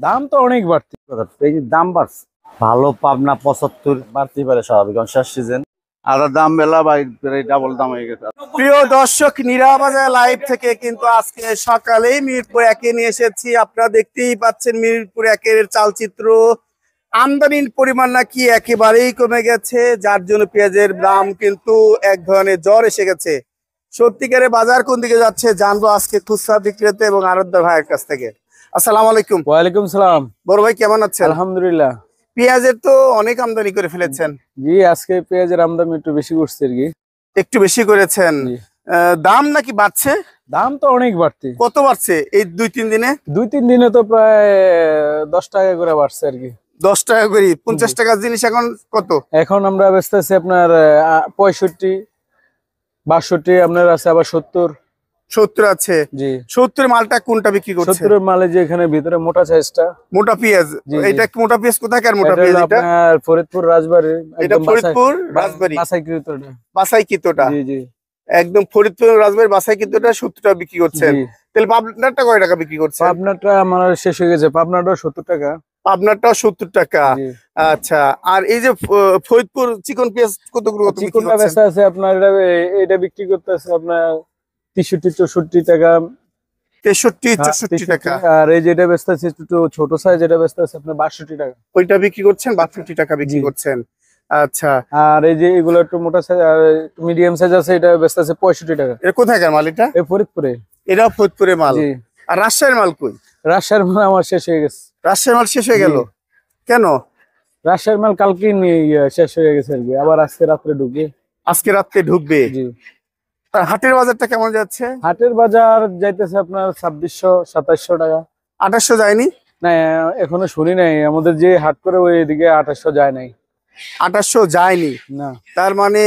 দাম তো অনেক বাড়তি। এই যে দাম বাড়ছে, ভালো পাবনা 75 বাড়তেই পারে, স্বাভাবিক, কারণ শেষ সিজন আদার দাম মেলা বা ডাবল দাম হয়ে গেছে। প্রিয় দর্শক, নীরাবাজার লাইভ থেকে কিন্তু আজকে সকালেই মিরপুর একে নিয়ে এসেছি। আপনারা দেখতেই পাচ্ছেন মিরপুর একের চালচিত্র। আমদানির পরিমাণ নাকি একেবারেই কমে গেছে, যার জন্য পেঁয়াজের দাম কিন্তু এক ধরনের জ্বর এসে গেছে। সত্যিকারে বাজার কোন দিকে যাচ্ছে জানবো আজকে খুচরা বিক্রেতা এবং আড়তদার ভাইয়ের কাছ থেকে। আসসালামু আলাইকুম। ওয়ালাইকুম সালাম। বড় ভাই কেমন আছেন? আলহামদুলিল্লাহ। পেঁয়াজের তো অনেক আমদানি করে ফেলেছেন। জি, আজকে পেঁয়াজের আমদানি একটু বেশি করছে আর কি। একটু বেশি করেছেন। দাম নাকি বাড়ছে? দাম তো অনেক বাড়তি। কত বাড়ছে এই 2-3 দিনে? 2-3 দিনে তো প্রায় 10 টাকা করে বাড়ছে আর কি। 10 টাকা করে। 50 টাকার জিনিস এখন কত? এখন আমরা বেচতেছি আপনার 65, 62, আপনার আছে আবার 70 আছে। জি, 70 মালটা কোনটা বিক্রি করছে? 70 এর মালে যে এখানে ভিতরে মোটা সাইজটা মোটা পেঁয়াজ। জি, এটা মোটা পেঁয়াজ কোথাকার মোটা এটা পেঁয়াজ? হলো এটা আপনার ফরিদপুর রাজবাড়ী। এটা ফরিদপুর রাজবাড়ী বাছাইকৃতটা। বাছাইকৃতটা। জি জি একদম ফরিদপুর রাজবাড়ী বাছাইকৃতটা 70 টাকা বিক্রি করছেন। জি। তাহলে পাবনারটা কয় টাকা বিক্রি করছেন? পাবনাটা আমার শেষ হয়ে গেছে, পাবনাটা 70 টাকা। পাবনারটাও 70 টাকা। জি। আচ্ছা, আর এই যে ফরিদপুর চিকন পেঁয়াজ কতগুলো বিক্রি চিকনটা করছেন? বেচা আছে আপনার এটা বিক্রি করতেছে আপনার 63-64 টাকা। 63-64 টাকা। আর এই যেটা বেচতেছে একটু ছোট সাইজ, এটা বেচতেছে আপনার 62 টাকা। ওইটা বিক্রি করছেন 62 টাকা বিক্রি জি। করছেন। আচ্ছা, আর এই যে এগুলো একটু মোটা সাইজ আর মিডিয়াম সাইজ আছে, এটা বেচতেছে 65 টাকা। এটা কোথাকার মাল এটা? এই ফরিদপুরে। এটাও ফরিদপুরের মাল। জি। আর রাজশাহীর মাল কই? রাজশাহীর মাল আমার শেষ হয়ে গেছে। রাজশাহীর মাল শেষ হয়ে গেল জি। কেন? রাজশাহীর মাল কালকে নিয়ে শেষ হয়ে গেছে আর কি, আবার আজকে রাত্রে ঢুকে। আজকে রাত্রে ঢুকবে। জি। আর হাটের বাজারটা কেমন যাচ্ছে? হাটের বাজার যাইতেছে আপনার 2600-2700 টাকা। 2800 যায়নি? না, এখনো শুনি নাই, আমাদের যে হাট করে ওই এদিকে 2800 যায় নাই। 2800 যায়নি? না, তার মানে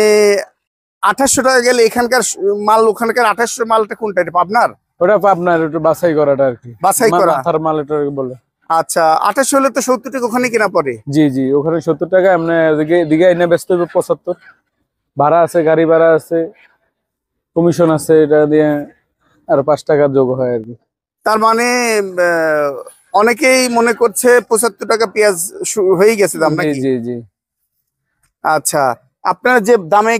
2800 টাকা গেলে এখানকার মাল ওখানকার 2800 মালটা কোনটা? এটা পাবনার? ওটা আপনার একটু বাছাই করাটা আর কি, বাছাই করা। মাথার মাল এটা বলে। আচ্ছা, 2800 হলে তো 70 টাকা ওখানে কিনা পড়ে। জি জি, ওখানে 70 টাকা। এমনি এদিকে এনে ব্যস্ত হবে 75। ভাড়া আছে, গাড়ি ভাড়া আছে, কমিশন আছে, এটা দিয়ে আর 5 টাকা যোগ হয় আর কি। তার মানে অনেকেই মনে করছে 75 টাকা পেঁয়াজ হয়ে গেছে দাম জি নাকি? জি জি। আচ্ছা, আপনারা যে দামে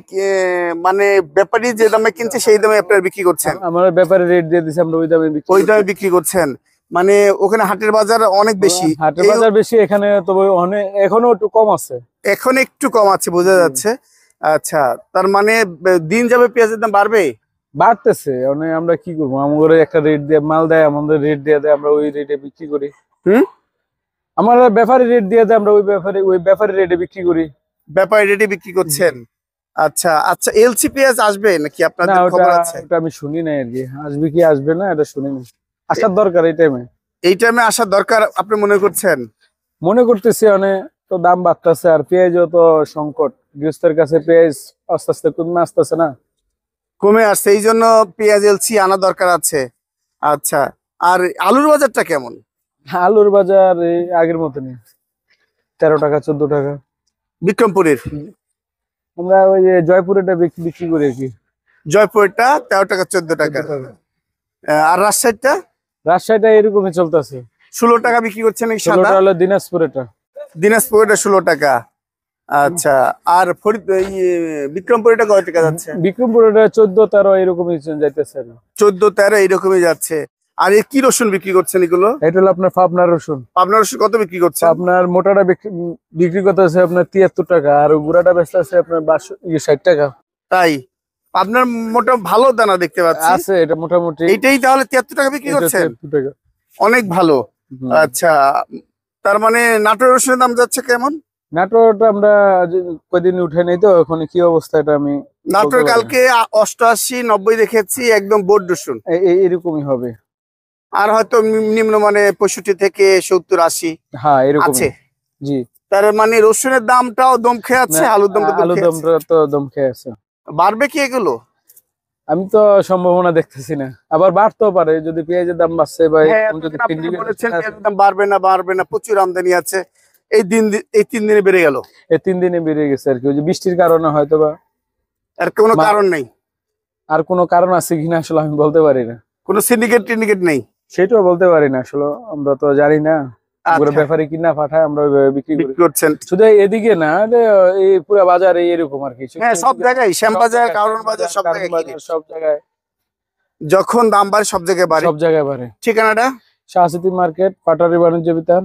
মানে ব্যাপারী যে দামে কিনছে সেই দামে আপনারা বিক্রি করছেন? আমার ব্যাপারে রেট দিয়ে দিছে, আমরা ওই দামে বিক্রি ওই করি। দামে বিক্রি করছেন মানে ওখানে হাটের বাজার অনেক বেশি। হাটের বাজার বেশি এখানে, তবে অনেক এখনো একটু কম আছে। এখন একটু কম আছে বোঝা যাচ্ছে। আচ্ছা, তার মানে দিন যাবে পেঁয়াজের দাম বাড়বে? বাড়তেছে অনেক। আমরা কি করবো, আমাদের একটা রেট দিয়ে মাল দেয়, আমাদের রেট দিয়ে দেয়, আমরা ওই রেটে বিক্রি করি। আমার ব্যাপারে রেট দিয়ে দেয়, আমরা ওই ব্যাপারে রেটে বিক্রি করি। ব্যাপারী রেটে বিক্রি করছেন? আচ্ছা আচ্ছা, এলসি পেঁয়াজ আসবে নাকি না, আপনাদের খবর আছে? ওটা আমি শুনি নাই আর কি, আসবে কি আসবে না এটা শুনি না। আসার দরকার এই টাইমে। এই টাইমে আসার দরকার আপনি মনে করছেন? মনে করতেছি অনেক তো দাম বাড়তেছে, আর পেঁয়াজও তো সংকট, গৃহস্থের কাছে পেঁয়াজ আস্তে আস্তে কমে আসতেছে না, কমে আসছে, এই জন্য পেঁয়াজ এলসি আনা দরকার আছে। আচ্ছা, আর আলুর বাজারটা কেমন? আলুর বাজার এই আগের মতনই, 13 টাকা 14 টাকা। বিক্রমপুরের? আমরা ওই যে জয়পুরেটা বিক্রি করি আর কি। জয়পুরটা 13 টাকা 14 টাকা। আর রাজশাহীটা? রাজশাহীটা এরকমই চলতেছে, 16 টাকা বিক্রি করছেন। এই 16 সাদা হলো দিনাজপুরেটা। দিনাজপুরটা 16 টাকা। আচ্ছা, আর বিক্রমপুরটা কয় টাকা যাচ্ছে? বিক্রমপুরেটা 14-13 এরকমই যাইতেছে না, 14-13 এইরকমই যাচ্ছে। আর এই কি রসুন বিক্রি করছেন এগুলো? এটা হলো আপনার পাবনার রসুন। আপনার রসুন কত বিক্রি করছেন? আপনার মোটাটা বিক্রি করতে আছে আপনার 73 টাকা, আর গুড়াটা বেচতে আছে আপনার 60 টাকা। তাই? আপনার মোটা ভালো দানা দেখতে পাচ্ছি আছে, এটা মোটামুটি এইটাই তাহলে 73 টাকা বিক্রি করছেন? 73 টাকা। অনেক ভালো। আচ্ছা, তার মানে নাটোর রসুনের দাম যাচ্ছে কেমন? নাটোরটা আমরা কয়দিন উঠে নেই তো, এখন কি অবস্থা এটা আমি নাটোর কালকে 88-90 দেখেছি, একদম বোর্ড রসুন এরকমই হবে। আর হয়তো নিম্ন মানে 65 থেকে 70-80 হ্যাঁ এরকম আছে। জি। তার মানে রসুনের দামটাও দম খেয়ে আছে, আলুর দামটা আলুর দামটা তো দম খেয়ে আছে। বাড়বে কি এগুলো? আমি তো সম্ভাবনা দেখতেছি না, আবার বাড়তেও পারে যদি পেঁয়াজের দাম বাড়ছে বা যদি আপনি বলেছেন পেঁয়াজের দাম বাড়বে না, প্রচুর আমদানি আছে। এই 3 দিনে বেড়ে গেল। এই 3 দিনে বেড়ে গেছে আর কি, ওই যে বৃষ্টির কারণে হয়তো বা। আর কোনো কারণ নেই? আর কোনো কারণ আছে কিনা আসলে আমি বলতে পারি না। কোনো সিন্ডিকেট নেই? সেটাও বলতে পারি না আসলে, আমরা তো জানি না। ওগুলো আচ্ছা। ব্যাপারী কিনা পাঠায়, আমরা ওইভাবে বিক্রি করি। বিক্রি করছেন? শুধু এদিকে না, এই পুরো বাজারে এরকম আর কি। হ্যাঁ, সব জায়গায়, শ্যামবাজার, কারণ বাজার, সব কারণ জায়গায় বাজার, সব জায়গায় যখন দাম বাড়ে সব জায়গায় বাড়ে। সব জায়গায় বাড়ে। ঠিকানাটা? শাহসিতি মার্কেট, পাটারি বাণিজ্য বিতান,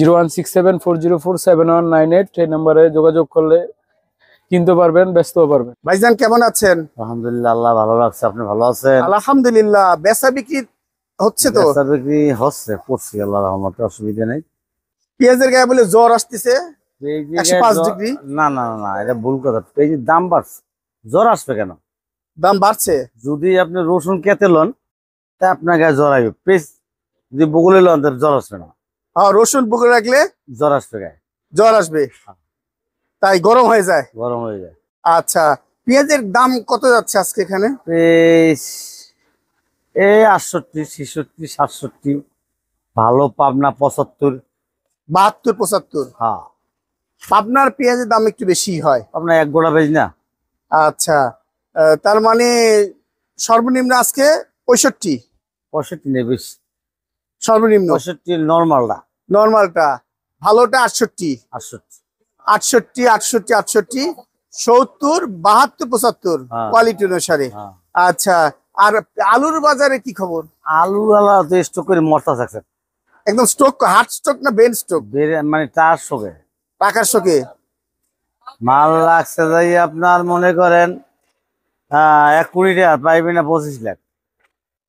016740479198। এই নম্বরে যোগাযোগ করলে কিনতে পারবেন, বেচতেও পারবেন। ভাইজান কেমন আছেন? আলহামদুলিল্লাহ, আল্লাহ ভালো রাখছে। আপনি ভালো আছেন? আলহামদুলিল্লাহ। বেচা বিক্রি হচ্ছে তো? বেচা বিক্রি হচ্ছে, পড়ছি আল্লাহ রহমতে, অসুবিধা নেই। পেঁয়াজের গায়ে বলে জ্বর আসতেছে, এই যে 105 ডিগ্রি। না না না, এটা ভুল কথা। এই যে দাম বাড়ছে, জ্বর আসবে কেন? দাম বাড়ছে। যদি আপনি রসুন কেটে লন, তা আপনার গায়ে জ্বর আসবে। পেঁয়াজ যদি বগুলে লন, তাহলে জ্বর আসবে না। হ্যাঁ, রসুন বুকে রাখলে জ্বর আসবে গায়ে, জ্বর আসবে, তাই গরম হয়ে যায়। গরম হয়ে যায়। আচ্ছা, পেঁয়াজের দাম কত যাচ্ছে আজকে এখানে? পেঁয়াজ এই 68, 66, 67। ভালো পাবনা 75। 72, 75। হ্যাঁ, পাবনার পেঁয়াজের দাম একটু বেশি হয়। আপনার এক গোড়া পেঁয়াজ না। আচ্ছা, তার মানে সর্বনিম্ন আজকে 65। 65 নেই, বেশি। সর্বনিম্ন 65 নর্মালটা। নর্মালটা, ভালোটা 68। 68। 68, 68, 68, 70, 72, 75 হ্যাঁ। কোয়ালিটি অনুসারে। হ্যাঁ। আচ্ছা, আর আলুর বাজারে কি খবর? আলু আলা তো স্টক করে মরতা থাকছে, একদম স্টক, হার্ড স্টক না বেন স্টক? মানে 400 টাকার শোকে মাল লাগছে। যাই আপনার মনে করেন 1 কোটি টাকা পাইবে না, 25 লাখ।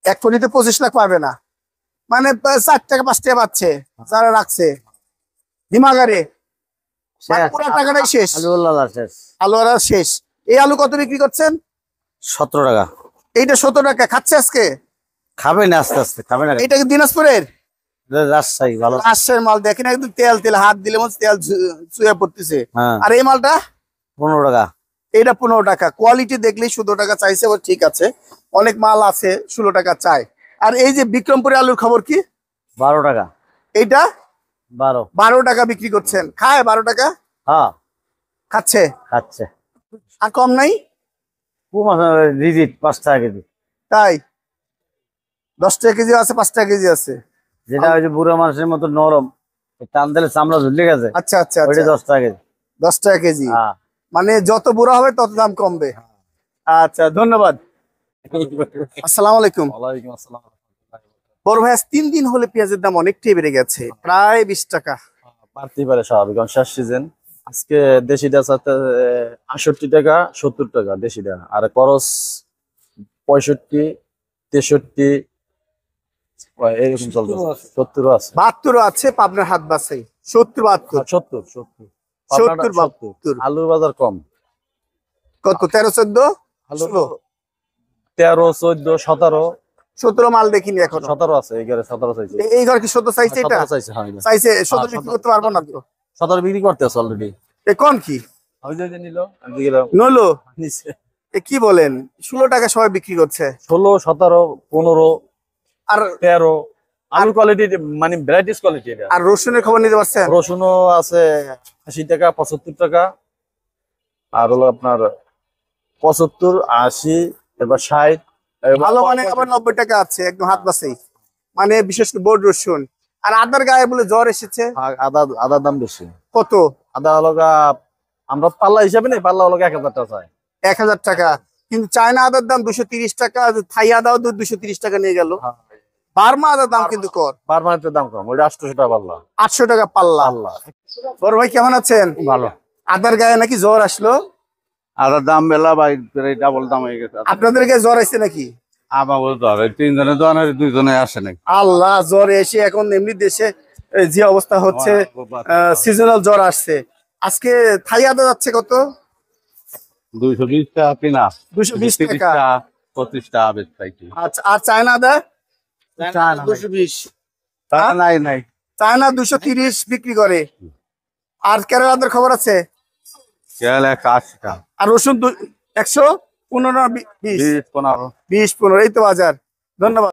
1 কোটিতে 25 লাখ পাবে না, মানে 4 টাকা 5 টাকা পাচ্ছে যারা রাখছে হিমাগারে। মানে পুরো টাকাটাই শেষ, আলু আলা শেষ। আলু আর শেষ। এই আলু কত বিক্রি করছেন? 17 টাকা। এইটা 17 টাকা খাচ্ছে আজকে। খাবে না, আস্তে আস্তে খাবে না। এইটা কি দিনাজপুরের? রাজশাহী ভালো। রাজশাহীর মাল দেখেন, একদম তেল তেল, হাত দিলে মনে হচ্ছে তেল চুয়ে পড়তেছে। হ্যাঁ, আর এই মালটা 15 টাকা। এইটা 15 টাকা। কোয়ালিটি দেখলেই 17 টাকা চাইছে, ও ঠিক আছে। অনেক মাল আছে 16 টাকা চায়। আর এই যে বিক্রমপুরে আলুর খবর কি? 12 টাকা। এইটা 12। 12 টাকা বিক্রি করছেন। খায় 12 টাকা? হ্যাঁ, খাচ্ছে। খাচ্ছে। আর কম নাই? রিজিট 5 টাকা কেজি। তাই 10 টাকা কেজি আছে, 5 টাকা কেজি আছে। যেটা ওই যে বুড়ো মানুষের মতো নরম, টান দিলে চামড়া ঝুলে গেছে, আচ্ছা আচ্ছা ওইটা আচ্ছা, 10 টাকা কেজি। 10 টাকা কেজি। হ্যাঁ। মানে যত বুড়া হবে তত দাম কমবে। আচ্ছা, ধন্যবাদ। আসসালামু আলাইকুম। ওয়ালাইকুম আসসালাম। বড় ভাই, আজ 3 দিন হলে পেঁয়াজের দাম অনেকটাই বেড়ে গেছে, প্রায় 20 টাকা। বাড়তেই পারে, স্বাভাবিক, শেষ সিজন। আজকে দেশিটা সাথে 68 টাকা, 70 টাকা দেশিটা। আর করস 65, 63 এরকম চলতেছে। 70 আছে। 72 আছে পাবনার হাট বাসাই। 70, 72, 70, 70, 70। 72। আলুর বাজার কম। কত? 13, 14, আলু 16, 13, 14, 17। 17 মাল দেখিনি এখন। 17 আছে, এই ঘরে 17 চাইছে। এই ঘর কি 17 চাইছে? এটা 17 চাইছে, হ্যাঁ। চাইছে 17 হ্যাঁ, বিক্রি করতে পারবো না তো। 17 বিক্রি করতে আছে অলরেডি। এ কোন কি ওই যে নিল, আমি গেলাম নলো? নিচে। এ কি বলেন, 16 টাকা সবাই বিক্রি করছে। 16, 17, 15, আর 13। আলুর কোয়ালিটি মানে ভ্যারাইটিস কোয়ালিটি এটা। আর রসুনের খবর নিতে পারছেন? রসুনও আছে 80 টাকা, 75 টাকা। আর হলো আপনার 75, 80, এবার 60। ভালো মানে আবার 90 টাকা আছে, একদম হাত বাসাই। মানে বিশেষ করে বড় রসুন। আর আদার গায়ে বলে জ্বর এসেছে। আদার দাম বেশি। কত? আদা হলো আমরা পাল্লা হিসাবে নেই, পাল্লা হলো 1000 টাকা চাই। 1000 টাকা। কিন্তু চায়না আদার দাম 230 টাকা, থাই আদাও 230 টাকা নিয়ে গেল। বার্মা আদার দাম কিন্তু কর। বারমানের দাম কম, ওইটা 800 টাকা পাল্লা। 800 টাকা পাল্লা। পাল্লা। বড় ভাই কেমন আছেন? ভালো। আদার গায়ে নাকি জ্বর আসলো? আদার দাম বেলা ভাই প্রায় ডাবল দাম হয়ে গেছে। আপনাদের গায়ে জ্বর আসছে নাকি? আমার বলতে হবে 3 জনের দোকানে 2 জনে আসে নাকি। আল্লাহ, জ্বর এসে এখন এমনি দেশে যে অবস্থা হচ্ছে, সিজনাল জ্বর আসছে। আজকে থাই আদা যাচ্ছে কত? 220 টাকা কিনা, 220 টাকা। 25 টাকা বেচ পাইছি। আচ্ছা, আর চায়না আদা? চায়না 220। নাই নাই। চায়না 230 বিক্রি করে। আর কেরালা আদার খবর আছে? কেরালা 180 টাকা। আর রসুন 115, 20, 20, 15। 20, 15, এই তো বাজার। ধন্যবাদ।